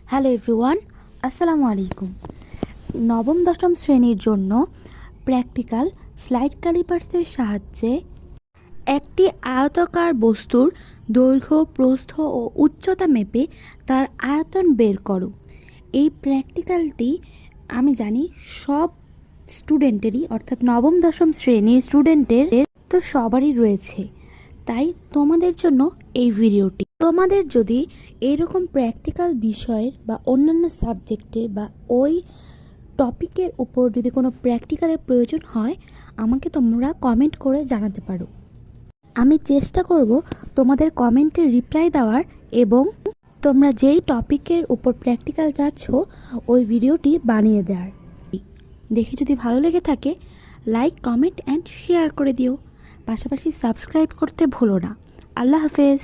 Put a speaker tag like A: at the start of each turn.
A: Hello everyone, আসসালামু আলাইকুম। নবম দশম শ্রেণীর জন্য প্র্যাকটিক্যাল স্লাইড ক্যালিপার্সের সাহায্যে একটি আয়তাকার বস্তুর দৈর্ঘ্য, প্রস্থ ও উচ্চতা মেপে তার আয়তন বের করো। এই প্র্যাকটিক্যালটি আমি জানি সব স্টুডেন্টেরই, অর্থাৎ নবম দশম শ্রেণীর স্টুডেন্টের তো সবারই রয়েছে। তাই তোমাদের জন্য এই ভিডিওটি। তোমাদের যদি এইরকম প্র্যাকটিক্যাল বিষয়ের বা অন্যান্য সাবজেক্টের বা ওই টপিকের উপর যদি কোনো প্র্যাকটিক্যালের প্রয়োজন হয়, আমাকে তোমরা কমেন্ট করে জানাতে পারো। আমি চেষ্টা করব তোমাদের কমেন্টের রিপ্লাই দেওয়ার এবং তোমরা যেই টপিকের উপর প্র্যাকটিক্যাল চাচ্ছ ওই ভিডিওটি বানিয়ে দেওয়ার। দেখে যদি ভালো লেগে থাকে লাইক, কমেন্ট অ্যান্ড শেয়ার করে দিও। পাশাপাশি সাবস্ক্রাইব করতে ভুলো না। আল্লাহ হাফেজ।